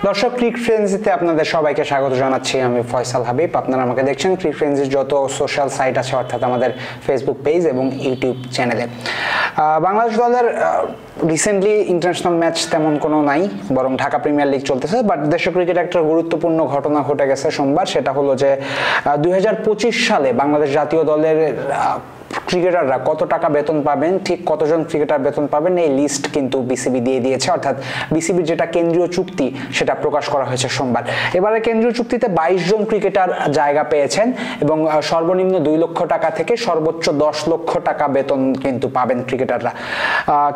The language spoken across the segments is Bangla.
দর্শক ক্রিক ফ্রেন্ডজিতে আপনাদের সবাইকে স্বাগত জানাচ্ছি। আমি ফয়সাল হাবিব। আপনারা আমাকে দেখছেন ক্রিক ফ্রেন্ডজির যত সোশ্যাল সাইট আছে, অর্থাৎ আমাদের ফেসবুক পেজ এবং ইউটিউব চ্যানেলে। বাংলাদেশ দলের রিসেন্টলি ইন্টারন্যাশনাল ম্যাচ তেমন কোনো নাই, বরং ঢাকা প্রিমিয়ার লিগ চলতেছে। বাট দেশের ক্রিকেটে একটা গুরুত্বপূর্ণ ঘটনা ঘটে গেছে সোমবার। সেটা হলো যে 2025 সালে বাংলাদেশ জাতীয় দলের ক্রিকেটাররা কত টাকা বেতন পাবেন, ঠিক কতজন ক্রিকেটার বেতন পাবেন, এই লিস্ট কিন্তু বিসিবি দিয়ে দিয়েছে। অর্থাৎ বিসিবির যেটা কেন্দ্রীয় চুক্তি সেটা প্রকাশ করা হয়েছে সোমবার। এবারে কেন্দ্রীয় চুক্তিতে 22 জন ক্রিকেটার জায়গা পেয়েছেন এবং সর্বনিম্ন 2 লক্ষ টাকা থেকে সর্বোচ্চ 10 লক্ষ টাকা বেতন কিন্তু পাবেন ক্রিকেটাররা।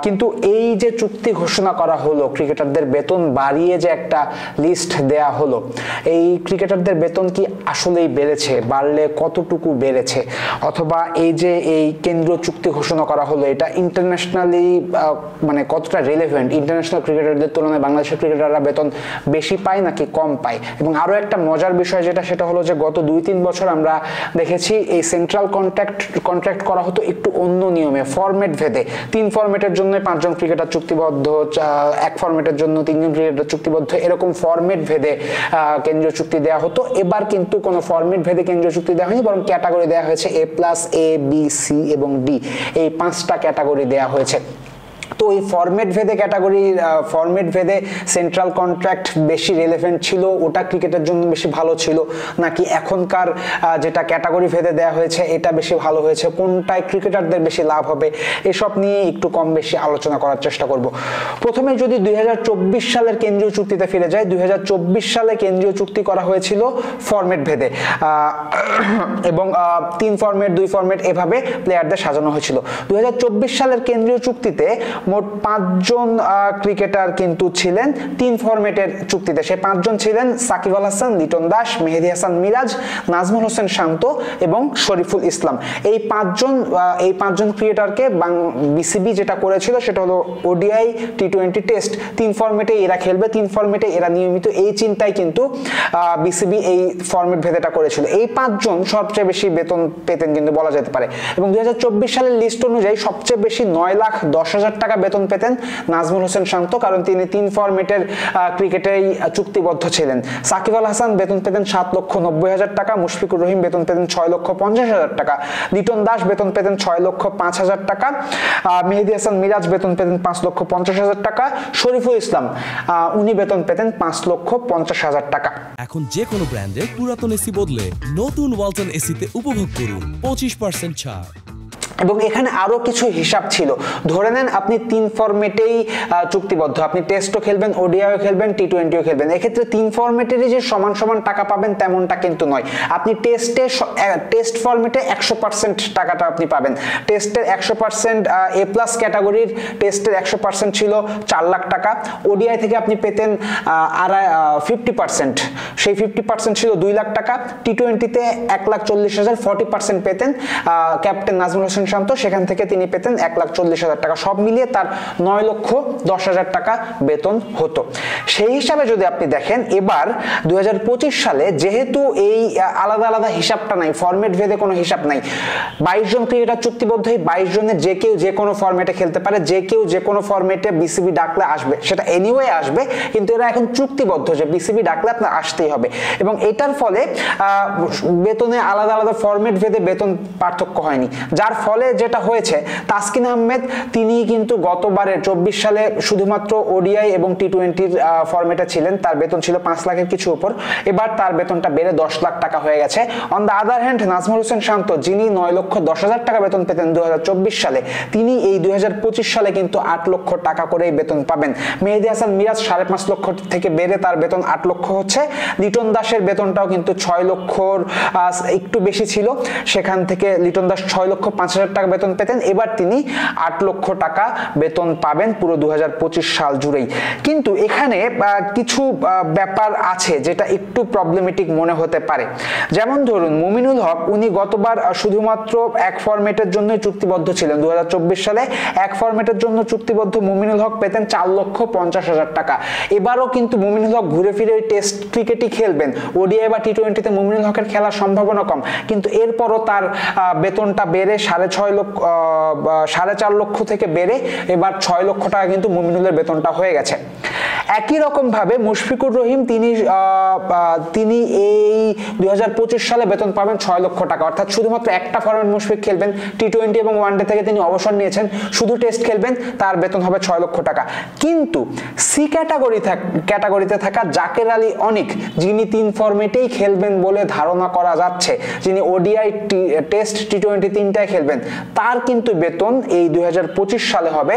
কিন্তু এই যে চুক্তি ঘোষণা করা হলো, ক্রিকেটারদের বেতন বাড়িয়ে যে একটা লিস্ট দেয়া হলো, এই ক্রিকেটারদের বেতন কি আসলেই বেড়েছে, বাড়লে কতটুকু বেড়েছে, অথবা এই যে এই কেন্দ্রীয় চুক্তি ঘোষণা করা হলো এটা ইন্টারন্যাশনালি মানে কতটা রিলেভেন্ট, ইন্টারন্যাশনাল ক্রিকেটারদের তুলনায় বাংলাদেশের ক্রিকেটাররা বেতন বেশি পায় নাকি কম পায়। এবং আরো একটা মজার বিষয় সেটা হলো যে গত 2-3 বছর আমরা দেখেছি এই সেন্ট্রাল কন্ট্রাক্ট করা হতো একটু অন্য নিয়মে, ফরম্যাট ভেদে। 3 ফরম্যাটের জন্য 5 জন ক্রিকেটার চুক্তিবদ্ধ, 1 ফরম্যাটের জন্য 3 জন ক্রিকেটার চুক্তিবদ্ধ, এরকম ফরম্যাট ভেদে কেন্দ্রীয় চুক্তি দেওয়া হতো। এবার কিন্তু কোনো ফরম্যাট ভেদে কেন্দ্রীয় চুক্তি দেওয়া হয়নি, বরং ক্যাটাগরি দেওয়া হয়েছে A+, B, C এবং D, এই 5টা ক্যাটাগরি দেওয়া হয়েছে। তো এই ফরম্যাট ভেদে সেন্ট্রাল কন্ট্রাক্ট বেশি রিলেভেন্ট ছিল, ওটা ক্রিকেটের জন্য বেশি ভালো ছিল, নাকি এখনকার যেটা ক্যাটাগরি ভেদে দেওয়া হয়েছে এটা বেশি ভালো হয়েছে, কোনটায় ক্রিকেটারদের বেশি লাভ হবে, এসব নিয়ে একটু কম বেশি আলোচনা করার চেষ্টা করব। প্রথমে যদি 2024 সালের কেন্দ্রীয় চুক্তিতে ফিরে যায়, 2024 সালে কেন্দ্রীয় চুক্তি করা হয়েছিল ফরম্যাট ভেদে এবং 3 ফরম্যাট 2 ফরম্যাট এভাবে প্লেয়ারদের সাজানো হয়েছিল। 2024 সালের কেন্দ্রীয় চুক্তিতে মোট 5 জন ক্রিকেটার কিন্তু ছিলেন 3 ফরম্যাটের চুক্তিতে। সেই 5 জন ছিলেন সাকিব আল হাসান, লিটন দাস, মেহেদী হাসান মিরাজ, নাজমুল হোসেন শান্ত এবং শরীফুল ইসলাম। এই 5 জন ক্রিকেটারকে বিসিবি যেটা করেছিল সেটা হলো ওডিআই, টি20 টেস্ট 3 ফরম্যাটে এরা খেলবে, 3 ফরম্যাটে এরা নিয়মিত, এই চিন্তায় কিন্তু বিসিবি এই ফরম্যাট ভেদেটা করেছিল। এই 5 জন সবচেয়ে বেশি বেতন পেতেন কিন্তু বলা যেতে পারে। এবং 2024 সালের লিস্ট অনুযায়ী সবচেয়ে বেশি 9,10,000 টাকা বেতন পেতেন নাজমুল হোসেন শান্ত, কারণ তিনি 3 ফরম্যাটের ক্রিকেটেই চুক্তিবদ্ধ ছিলেন। সাকিব আল হাসান বেতন পেতেন 7,90,000 টাকা, মুশফিকুর রহিম বেতন পেতেন 6,50,000 টাকা, লিটন দাস বেতন পেতেন 6,05,000 টাকা, মেহেদী হাসান মিরাজ বেতন পেতেন 5,50,000 টাকা, শরীফুল ইসলাম উনি বেতন পেতেন 5,50,000 টাকা। এখন যে কোনো ব্র্যান্ডের পুরাতন এসি বদলে নতুন ওয়ালটন এসিতে উপভোগ করুন 25% ছাড়। এবং এখানে আরো কিছু হিসাব ছিল। ধরে নেন আপনি 3 ফরম্যাটেই চুক্তিবদ্ধ, আপনি টেস্টও খেলবেন, ওডিআইও খেলবেন, টি20ও খেলবেন। এক্ষেত্রে 3 ফরম্যাটেরই যে সমান সমান টাকা পাবেন তেমনটা কিন্তু নয়। আপনি টেস্ট ফরম্যাটে 100% টাকাটা আপনি পাবেন। টেস্টের 100% A+ ক্যাটাগরির টেস্টের 100% ছিল 4 লাখ টাকা। ওডিআই থেকে আপনি পেতেন 50%, সেই 50% ছিল 2 লাখ টাকা। টি20তে 1,40,000, 40% পেতেন ক্যাপ্টেন নাজমুল হোসেন শান্ত, সেখান থেকে তিনি পেতেন 1,40,000 টাকা। সব মিলিয়ে তার 9,10,000 টাকা বেতন হতো। সেই হিসাবে যদি আপনি দেখেন, এবার 2025 সালে যেহেতু এই আলাদা আলাদা হিসাবটা নাই, ফরম্যাট ভেদে কোনো হিসাব নাই, 22 জন ক্রিকেটার চুক্তিবদ্ধ, এই 22 জনের যে কেউ যে কোনো ফরম্যাটে খেলতে পারে, যে কেউ যে কোনো ফরম্যাটে বিসিবি ডাকলে আসবে, সেটা এনিওয়ে আসবে, কিন্তু এরা এখন চুক্তিবদ্ধ যে বিসিবি ডাকলে আপনার আসতেই হবে। এবং এটার ফলে বেতনে আলাদা আলাদা ফরম্যাট ভেদে বেতন পার্থক্য হয়নি, যার ফলে যেটা হয়েছে, তাসকিন আহমেদ তিনি কিন্তু গতবারের 24 সালে শুধুমাত্র ওডিআই এবং টি20 ফরম্যাটে ছিলেন, তার বেতন ছিল 5 লাখের কিছু উপর। এবার তার বেতনটা বেড়ে 10 লাখ টাকা হয়ে গেছে। On the other hand Najmul Hossain Shanto, যিনি 9,10,000 টাকা বেতন পেতেন 2024 সালে, তিনি এই 2025 সালে কিন্তু 8 লক্ষ টাকা করেই বেতন পাবেন। মেহেদী হাসান মিরাজ 5.5 লক্ষ থেকে বেড়ে তার বেতন 8 লক্ষ হচ্ছে। লিটন দাসের বেতনটাও কিন্তু 6 লক্ষর একটু বেশি ছিল, সেখান থেকে লিটন দাস 6,05,000 টাকা বেতন পেতেন, এবার তিনি 8 লক্ষ টাকা বেতন পাবেন পুরো 2025 সাল জুড়েই। কিন্তু এখানে কিছু ব্যাপার আছে যেটা একটু প্রবলেমেটিক মনে হতে পারে। যেমন ধরুন মুমিনুল হক, উনি গতবার শুধুমাত্র 1 ফরম্যাটের জন্য চুক্তিবদ্ধ ছিলেন। 2024 সালে 1 ফরম্যাটের জন্য চুক্তিবদ্ধ মুমিনুল হক পেতেন 4,50,000 টাকা। এবারও কিন্তু মুমিনুল হক ঘুরে ফিরে টেস্ট ক্রিকেটই খেলবেন, ওডিআই বা টি20তে মুমিনুল হকের খেলার সম্ভাবনা কম, কিন্তু এরপরও তার বেতনটা বেড়ে 6.5 4.5 লক্ষ থেকে বেড়ে এবার 6 লক্ষ টাকা কিন্তু মুমিনুলের বেতনটা হয়ে গেছে। একই রকম ভাবে মুশফিকুর রহিম তিনি এই 2025 সালে বেতন পাবেন 6 লক্ষ টাকা, অর্থাৎ শুধুমাত্র একটা ফরম্যাট মুশফিক খেলবেন, টি20 এবং ওয়ানডে থেকে তিনি অবসর নিয়েছেন, শুধু টেস্ট খেলবেন, তার বেতন হবে 6 লক্ষ টাকা। কিন্তু সি ক্যাটাগরিতে থাকা জাকের আলী অনিক, যিনি 3 ফরম্যাটেই খেলবেন বলে ধারণা করা যাচ্ছে, যিনি ওডিআই টেস্ট টি20 তিনটায় খেলবেন, তার কিন্তু বেতন এই 2025 সালে হবে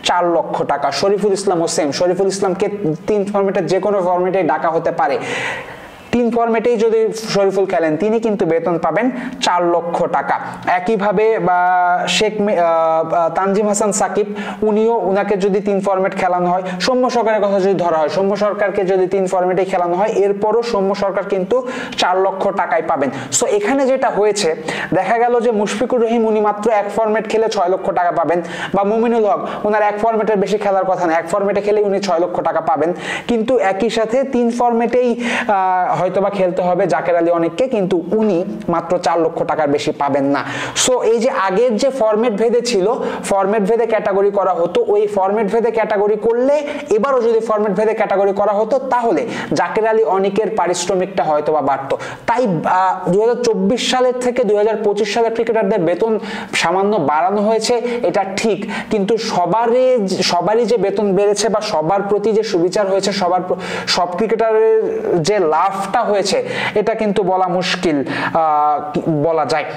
4 লক্ষ টাকা। শরীফুল ইসলামও সেম, শরীফুল ইসলামকে 3 ফরম্যাটের যে কোনো ফরম্যাটে ডাকা হতে পারে, 3 ফরম্যাটেই যদি শরীফুল খেলেন তিনি কিন্তু বেতন পাবেন 4 লক্ষ টাকা। একইভাবে তানজিম হাসান সাকিব, উনাকে যদি 3 ফরম্যাট খেলানো হয়, সৌম্য সরকারের কথা যদি ধরা হয়, সৌম্য সরকারকে যদি 3 ফরম্যাটে খেলানো হয়, এরপরও সৌম্য সরকার কিন্তু 4 লক্ষ টাকায় পাবেন। সো এখানে যেটা হয়েছে, দেখা গেল যে মুশফিকুর রহিম উনি মাত্র 1 ফরম্যাট খেলে 6 লক্ষ টাকা পাবেন, বা মুমিনুল হক ওনার 1 ফরম্যাটের বেশি খেলার কথা না, 1 ফরম্যাটে খেলে উনি 6 লক্ষ টাকা পাবেন, কিন্তু একই সাথে 3 ফরম্যাটেই হয়তোবা খেলতে হবে জাকের আলী অনেককে, কিন্তু উনি মাত্র 4 লক্ষ টাকার বেশি পাবেন না। সো এই যে আগের যে ফরম্যাট ভেদে ছিল, ফরম্যাট ভেদে ক্যাটাগরি করা হতো, ওই ফরম্যাট ভেদে ক্যাটাগরি করলে এবারও যদি ফরম্যাট ভেদে ক্যাটাগরি করা হতো, তাহলে জাকের আলী অনেকের পারিশ্রমিকটা হয়তোবা বাড়তো। তাই 2024 সালের থেকে 2025 সালের ক্রিকেটারদের বেতন সামান্য বাড়ানো হয়েছে, এটা ঠিক, কিন্তু সবারই যে বেতন বেড়েছে বা সবার প্রতি যে সুবিচার হয়েছে, সব ক্রিকেটারের যে লাভটা হয়েছে, এটা কিন্তু বলা মুশকিল, বলা যায়।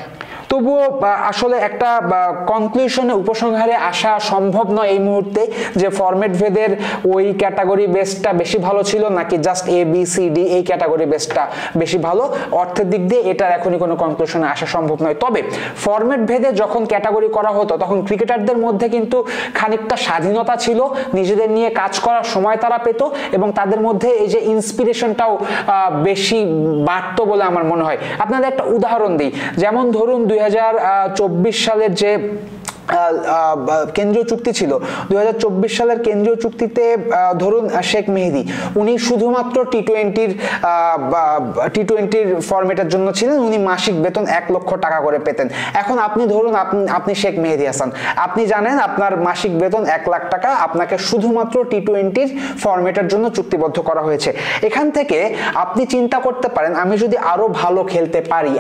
তবুও আসলে একটা কনক্লুশনে, উপসংহারে আসা সম্ভব নয় এই মুহূর্তে যে ফরম্যাট ভেদের ওই ক্যাটাগরি বেসটা বেশি ভালো ছিল নাকি just A B C D এই ক্যাটাগরি বেসটা বেশি ভালো। অর্থের দিক দিয়ে এটার এখনই কোনো কনক্লুশনে আসা সম্ভব নয়। তবে ফরম্যাট ভেদে যখন ক্যাটাগরি করা হতো, তখন ক্রিকেটারদের মধ্যে কিন্তু খানিকটা স্বাধীনতা ছিল, নিজেদের নিয়ে কাজ করার সময় তারা পেত, এবং তাদের মধ্যে এই যে ইন্সপিরেশনটাও বেশি বাড়তো বলে আমার মনে হয়। আপনাদের একটা উদাহরণ দিই, যেমন ধরুন 2024 সালের যে কেন্দ্রীয় চুক্তি ছিল, 2024 সালের কেন্দ্রীয় চুক্তিতে ধরুন শেখ মেহেদী, উনি শুধুমাত্র টি20 ফরম্যাটের জন্য ছিলেন, উনি মাসিক বেতন 1 লক্ষ টাকা করে পেতেন। এখন আপনি ধরুন আপনি শেখ মেহেদী হাসান, আপনি জানেন আপনার মাসিক বেতন 1 লাখ টাকা, আপনাকে শুধুমাত্র টি20 ফরম্যাটের জন্য চুক্তিবদ্ধ করা হয়েছে। এখান থেকে আপনি চিন্তা করতে পারেন, আমি যদি আরো ভালো খেলতে পারি,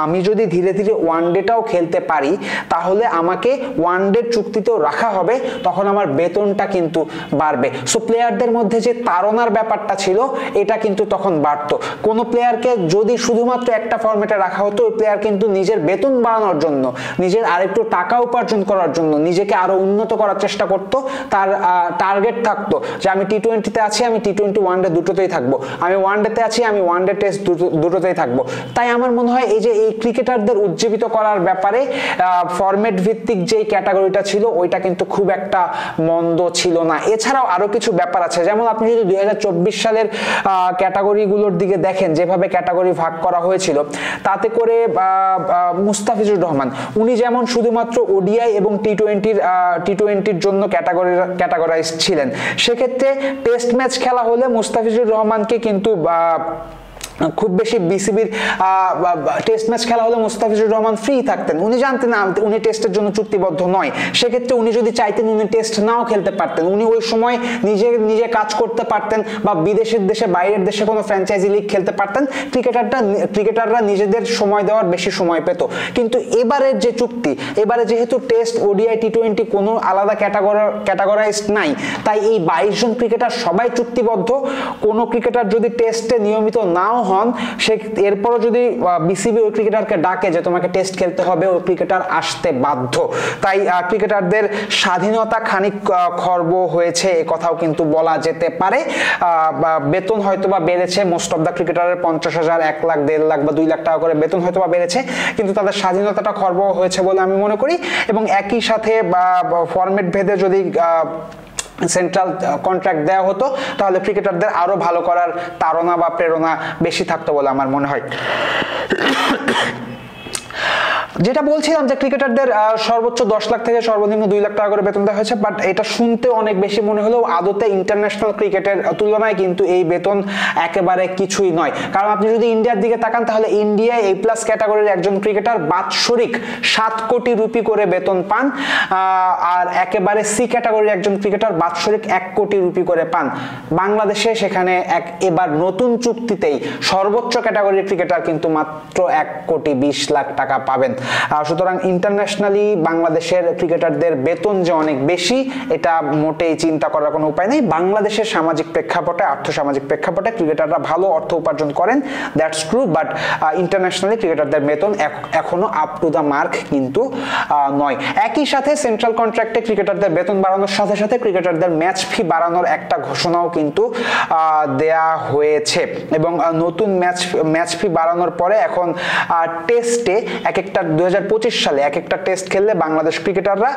আমি যদি ধীরে ধীরে ওয়ানডেটাও খেলতে পারি, তাহলে আমাকে ওয়ানডে চুক্তিতেও রাখা হবে, তখন আমার বেতনটা কিন্তু বাড়বে। সো প্লেয়ারদের মধ্যে যে তাড়নার ব্যাপারটা ছিল, এটা কিন্তু তখন বাড়তো। কোন প্লেয়ারকে যদি শুধুমাত্র একটা ফরম্যাটে রাখা হতো, ওই প্লেয়ার কিন্তু নিজের বেতন বাড়ানোর জন্য, নিজের আরেকটু টাকা উপার্জন করার জন্য, নিজেকে আরো উন্নত করার চেষ্টা করতো। তার টার্গেট থাকতো যে আমি টি20তে আছি, আমি টি20 ওয়ানডে দুটোতেই থাকবো, আমি ওয়ানডেতে আছি, আমি ওয়ানডে টেস্ট দুটোতেই থাকবো। তাই আমার মনে হয় এই যে এই ক্রিকেটারদের উজ্জীবিত করার ব্যাপারে ফরম্যাট ভিত্তিক যে ক্যাটাগরিটা ছিল, ওইটা কিন্তু খুব একটা মন্দ ছিল না। এছাড়াও আরো কিছু ব্যাপার আছে, যেমন আপনি যদি 2024 সালের ক্যাটাগরিগুলোর দিকে দেখেন, যেভাবে ক্যাটাগরি ভাগ করা হয়েছিল, তাতে করে মুস্তাফিজুর রহমান উনি যেমন শুধুমাত্র ওডিআই এবং টি20-র জন্য ক্যাটাগরাইজ ছিলেন, সেক্ষেত্রে টেস্ট ম্যাচ খেলা হলে মুস্তাফিজুর রহমানকে কিন্তু খুব বেশি বিসিবির টেস্ট ম্যাচ খেলা হলে মুস্তাফিজুর রহমান ফ্রি থাকতেন, উনি জানতেন না উনি টেস্টের জন্য চুক্তিবদ্ধ নয়। সেক্ষেত্রে উনি যদি চাইতেন উনি টেস্ট নাও খেলতে পারতেন, উনি ওই সময় নিজে কাজ করতে পারতেন, বা বিদেশের দেশে বাইরের দেশে কোনো ফ্র্যাঞ্চাইজি লিগ খেলতে পারতেন। ক্রিকেটাররা নিজেদের সময় দেওয়ার বেশি সময় পেত। কিন্তু এবারের যে চুক্তি, এবারে যেহেতু টেস্ট, ওডিআই, টি20 কোনো আলাদা ক্যাটাগরাইজড নাই, তাই এই 22 জন ক্রিকেটার সবাই চুক্তিবদ্ধ। কোনো ক্রিকেটার যদি টেস্টে নিয়মিত নাও হন, সে এরপরও যদি বিসিবি ওই ক্রিকেটারকে ডাকে যে তোমাকে টেস্ট খেলতে হবে, ওই ক্রিকেটার আসতে বাধ্য। তাই ক্রিকেটারদের স্বাধীনতা খানিক খর্ব হয়েছে, এ কথাও কিন্তু বলা যেতে পারে। বেতন হয়তোবা বেড়েছে, মোস্ট অফ দা ক্রিকেটারের 50,000, 1 লাখ, 1.5 লাখ বা 2 লাখ টাকা করে বেতন হয়তোবা বেড়েছে, কিন্তু তাদের স্বাধীনতাটা খর্ব হয়েছে বলে আমি মনে করি। এবং একই সাথে ফরম্যাট ভেদে যদি সেন্ট্রাল কন্ট্রাক্ট দেওয়া হতো, তাহলে ক্রিকেটারদের আরো ভালো করার তাড়না বা প্রেরণা বেশি থাকতো বলে আমার মনে হয়। যেটা বলছিলাম যে ক্রিকেটারদের সর্বোচ্চ 10 লাখ থেকে সর্বনিম্ন 2 লাখ টাকা করে বেতন দেওয়া হয়েছে, বাট এটা শুনতে অনেক বেশি মনে হলেও আদতে ইন্টারন্যাশনাল ক্রিকেটের তুলনায় কিন্তু এই বেতন একেবারে কিছুই নয়। কারণ আপনি যদি ইন্ডিয়ার দিকে তাকান তাহলে ইন্ডিয়ায় A+ ক্যাটাগরির একজন ক্রিকেটার বাৎসরিক 7 কোটি রুপি করে বেতন পান, আর একেবারে C ক্যাটাগরির একজন ক্রিকেটার বাৎসরিক 1 কোটি রুপি করে পান। বাংলাদেশে সেখানে এবার নতুন চুক্তিতেই সর্বোচ্চ ক্যাটাগরির ক্রিকেটার কিন্তু মাত্র 1 কোটি 20 লাখ টাকা পাবেন। সুতরাং ইন্টারন্যাশনালি বাংলাদেশের ক্রিকেটারদের বেতন যে অনেক বেশি এটা মোটেই চিন্তা করার কোনো উপায় নেই। বাংলাদেশের সামাজিক প্রেক্ষাপটে, আর্থসামাজিক প্রেক্ষাপটে ক্রিকেটাররা ভালো অর্থ উপার্জন করেন, দ্যাটস ট্রু, বাট ইন্টারন্যাশনালি ক্রিকেটারদের বেতন এখনো আপ টু দ্য মার্ক কিন্তু নয়। একই সাথে সেন্ট্রাল কন্ট্রাক্টে ক্রিকেটারদের বেতন বাড়ানোর সাথে সাথে ক্রিকেটারদের ম্যাচ ফি বাড়ানোর একটা ঘোষণাও কিন্তু দেয়া হয়েছে, এবং নতুন ম্যাচ ফি বাড়ানোর পরে এখন টেস্টে এক একটা 2025 সালে এক একটা টেস্ট খেললে বাংলাদেশ ক্রিকেটাররা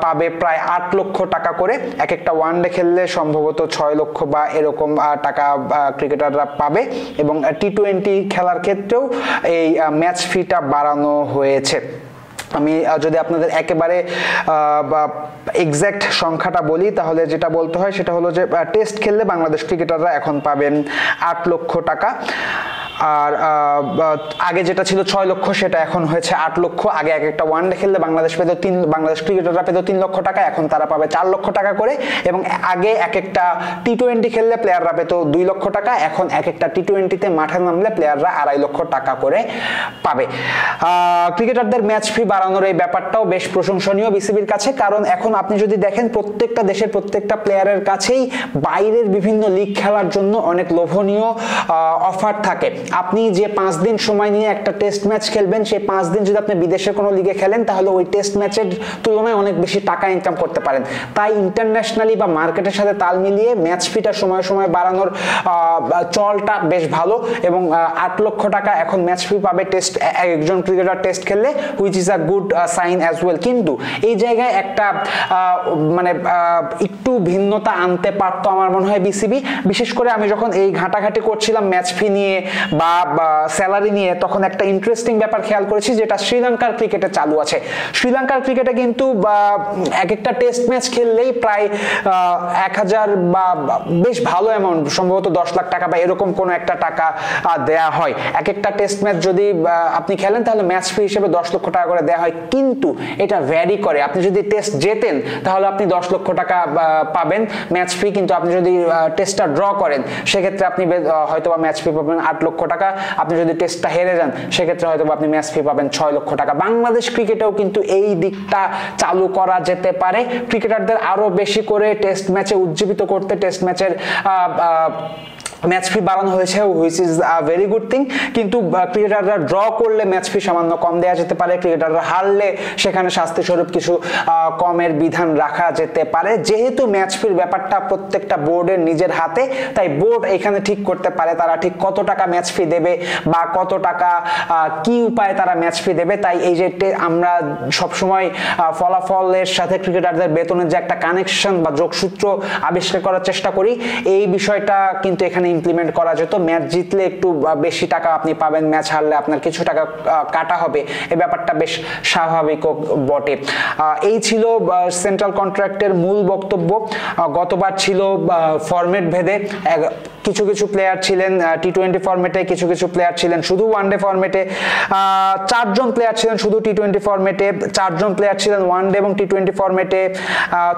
পাবে প্রায় 8 লক্ষ টাকা করে, এক একটা ওয়ানডে খেললে সম্ভবত 6 লক্ষ বা এরকম টাকা ক্রিকেটাররা পাবে, এবং T20 খেলার ক্ষেত্রেও এই ম্যাচ ফিটা বাড়ানো হয়েছে। আমি যদি আপনাদের একেবারে এক্সাক্ট সংখ্যাটা বলি তাহলে যেটা বলতে হয় সেটা হলো যে টেস্ট খেললে বাংলাদেশ ক্রিকেটাররা এখন পাবেন 8 লক্ষ টাকা, আর আগে যেটা ছিল 6 লক্ষ সেটা এখন হয়েছে 8 লক্ষ। আগে এক একটা ওয়ানডে খেললে বাংলাদেশ ক্রিকেটাররা পেত 3 লক্ষ টাকা, এখন তারা পাবে 4 লক্ষ টাকা করে, এবং আগে এক একটা T20 খেললে প্লেয়াররা পেত 2 লক্ষ টাকা, এখন এক একটা T20তে মাঠে নামলে প্লেয়াররা 2.5 লক্ষ টাকা করে পাবে। ক্রিকেটারদের ম্যাচ ফি বাড়ানোর এই ব্যাপারটাও বেশ প্রশংসনীয় বিসিবির কাছে, কারণ এখন আপনি যদি দেখেন প্রত্যেকটা দেশের প্রত্যেকটা প্লেয়ারের কাছেই বাইরের বিভিন্ন লিগ খেলার জন্য অনেক লোভনীয় অফার থাকে। আপনি যে 5 দিন সময় নিয়ে একটা টেস্ট ম্যাচ খেলবেন, সেই 5 দিন যদি আপনি বিদেশের কোনো লিগে খেলেন তাহলে ওই টেস্ট ম্যাচের তুলনায় অনেক বেশি টাকা ইনকাম করতে পারেন। তাই ইন্টারন্যাশনালি বা মার্কেটের সাথে তাল মিলিয়ে ম্যাচ ফিটা সময় সময় বাড়ানোর চলটা বেশ ভালো, এবং 8 লক্ষ টাকা এখন ম্যাচ ফি পাবে টেস্ট একজন ক্রিকেটার টেস্ট খেললে, which is a good sign as well. কিন্তু এই জায়গায় একটা মানে একটু ভিন্নতা আনতে পারতো আমার মনে হয় বিসিবি, বিশেষ করে আমি যখন এই ঘাটাঘাটি করছিলাম ম্যাচ ফি নিয়ে বা স্যালারি নিয়ে, তখন একটা ইন্টারেস্টিং ব্যাপার খেয়াল করেছি যেটা শ্রীলঙ্কার ক্রিকেটে চালু আছে। শ্রীলঙ্কার ক্রিকেটে কিন্তু এক একটা টেস্ট ম্যাচ খেললেই প্রায় 1000 বা বেশ ভালো অ্যামাউন্ট, সম্ভবত 10 লাখ টাকা বা এরকম কোনো একটা টাকা দেয়া হয়। এক একটা টেস্ট ম্যাচ যদি আপনি খেলেন তাহলে ম্যাচ ফি হিসেবে 10 লক্ষ টাকা করে দেয়া হয়, কিন্তু এটা ভ্যারি করে। আপনি যদি টেস্ট জেতেন তাহলে আপনি 10 লক্ষ টাকা পাবেন ম্যাচ ফি, কিন্তু আপনি যদি টেস্টটা ড্র করেন সেক্ষেত্রে আপনি হয়তোবা ম্যাচ ফি পাবেন 8 লক্ষ টাকা। আপনি যদি টেস্টটা হেরে যান সেক্ষেত্রে হয়তো আপনি ম্যাচ ফি পাবেন 6 লক্ষ টাকা। বাংলাদেশ ক্রিকেটেও কিন্তু এই দিকটা চালু করা যেতে পারে, ক্রিকেটারদের আরো বেশি করে টেস্ট ম্যাচে উজ্জীবিত করতে। টেস্ট ম্যাচের ম্যাচ ফি বাড়ানো হয়েছে, which is a very good thing, কিন্তু ক্রিকেটাররা ড্র করলে ম্যাচ ফি সামান্য কম দেওয়া যেতে পারে, ক্রিকেটাররা হারলে সেখানে শাস্তি স্বরূপ কিছু কমের বিধান রাখা যেতে পারে। যেহেতু ম্যাচ ফির ব্যাপারটা প্রত্যেকটা বোর্ডের নিজের হাতে, তাই বোর্ড এখানে ঠিক করতে পারে তারা ঠিক কত টাকা ম্যাচ ফি দেবে বা কত টাকা কি উপায়ে তারা ম্যাচ ফি দেবে। তাই এই যে আমরা সবসময় ফলাফলের সাথে ক্রিকেটারদের বেতনের যে একটা কানেকশন বা যোগসূত্র আবিষ্কার করার চেষ্টা করি, এই বিষয়টা কিন্তু এখানে ইমপ্লিমেন্ট করা যেত। ম্যাচ জিতলে একটু বেশি টাকা আপনি পাবেন, ম্যাচ হারলে আপনার কিছু টাকা কাটা হবে, এই ব্যাপারটা বেশ স্বাভাবিক বটে। এই ছিল সেন্ট্রাল কন্ট্রাক্টের মূল বক্তব্য। গতবার ছিল ফরম্যাট ভেদে, কিছু কিছু প্লেয়ার ছিলেন T20 ফরম্যাটে, কিছু কিছু প্লেয়ার ছিলেন শুধু ওয়ানডে ফরম্যাটে, 4 জন প্লেয়ার ছিলেন শুধু T20 ফরম্যাটে, 4 জন প্লেয়ার ছিলেন ওয়ানডে এবং T20 ফরম্যাটে,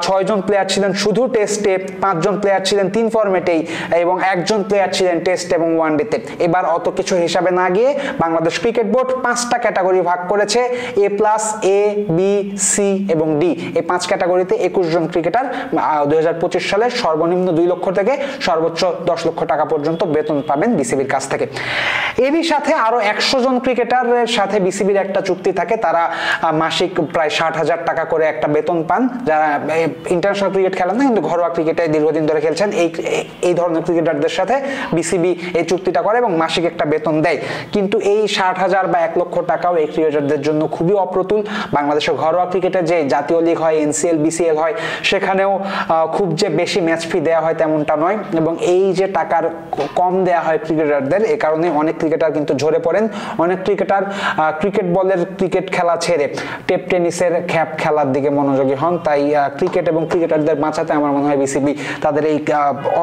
6 জন প্লেয়ার ছিলেন শুধু টেস্টে, 5 জন প্লেয়ার ছিলেন 3 ফরম্যাটেই, এবং 1 জন প্লেয়ার ছিলেন টেস্ট এবং ওয়ানডেতে। এবার অত কিছু হিসাবে না গিয়ে বাংলাদেশ ক্রিকেট বোর্ড 5টা ক্যাটাগরি ভাগ করেছে, A+, A, B, C এবং D। এই 5 ক্যাটাগরিতে 21 জন ক্রিকেটার 2025 সালে সর্বনিম্ন 2 লক্ষ থেকে সর্বোচ্চ 10 লক্ষ টাকা পর্যন্ত বেতন পাবেন বিসিবির কাছ থেকে। এরই সাথে আরো 100 জন ক্রিকেটারের সাথে বিসিবির একটা চুক্তি থাকে, তারা মাসিক প্রায় 60,000 টাকা করে একটা বেতন পান, যারা ইন্টারন্যাশনাল ক্রিকেট খেলেন না কিন্তু ঘরোয়া ক্রিকেটে দীর্ঘদিন ধরে খেলছেন। এই ধরনের ক্রিকেটারদের সাথে সাথে বিসিবি এই চুক্তিটা করে এবং মাসিক একটা বেতন দেয়। কিন্তু এই 60,000 বা 1 লক্ষ টাকাও এই ক্রিকেটারদের জন্য খুবই অপ্রতুল। বাংলাদেশের ঘরোয়া ক্রিকেটে যে জাতীয় লিগ হয়, এনসিএল, বিসিএল হয়, সেখানেও খুব যে বেশি ম্যাচ ফি দেওয়া হয় তেমনটা নয়, এবং এই যে টাকার কম দেওয়া হয় ক্রিকেটারদের, এ কারণে অনেক ক্রিকেটার কিন্তু ঝরে পড়েন। অনেক ক্রিকেটার ক্রিকেট বলের ক্রিকেট খেলা ছেড়ে টেপ টেনিসের খ্যাপ খেলার দিকে মনোযোগী হন। তাই ক্রিকেট এবং ক্রিকেটারদের বাঁচাতে আমার মনে হয় বিসিবি তাদের এই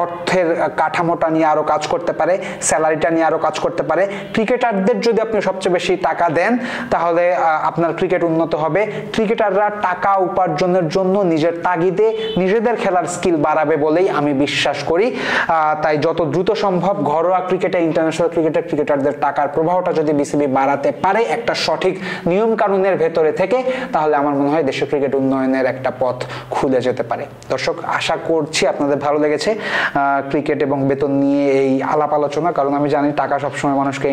অর্থের কাঠামোটা নিয়ে আরো কাজ করতে পারে, স্যালারিটা নিয়ে আরো কাজ করতে পারে। ক্রিকেটারদের যদি আপনি সবচেয়ে বেশি টাকা দেন তাহলে আপনার ক্রিকেট উন্নত হবে। ক্রিকেটাররা টাকা উপার্জনের জন্য নিজের তাগিদে নিজেদের খেলার স্কিল বাড়াবে বলেই আমি বিশ্বাস করি। তাই যত দ্রুত সম্ভব ঘরোয়া ক্রিকেটে, ইন্টারন্যাশনাল ক্রিকেটে ক্রিকেটারদের টাকার প্রবাহটা যদি বিসিবি বাড়াতে পারে একটা সঠিক নিয়ম কানুনের ভেতরে থেকে, তাহলে আমার মনে হয় দেশের ক্রিকেট উন্নয়নের একটা পথ খুলে যেতে পারে। দর্শক, আশা করছি আপনাদের ভালো লেগেছে ক্রিকেট এবং বেতন নিয়ে এই আলাপ আলোচনা, কারণ আমি জানি টাকা সবসময় মানুষকে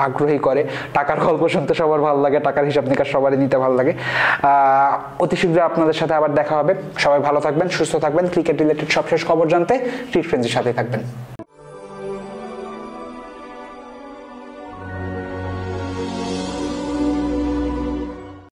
আগ্রহী করে। টাকার গল্প শুনতে সবার ভালো লাগে, টাকার হিসাব নিকাশ সবারই নিতে ভালো লাগে। অতি শীঘ্রই আপনাদের সাথে আবার দেখা হবে। সবাই ভালো থাকবেন, সুস্থ থাকবেন। ক্রিকেট রিলেটেড সবশেষ খবর জানতে ক্রিক ফ্রেন্ডসের সাথে থাকবেন।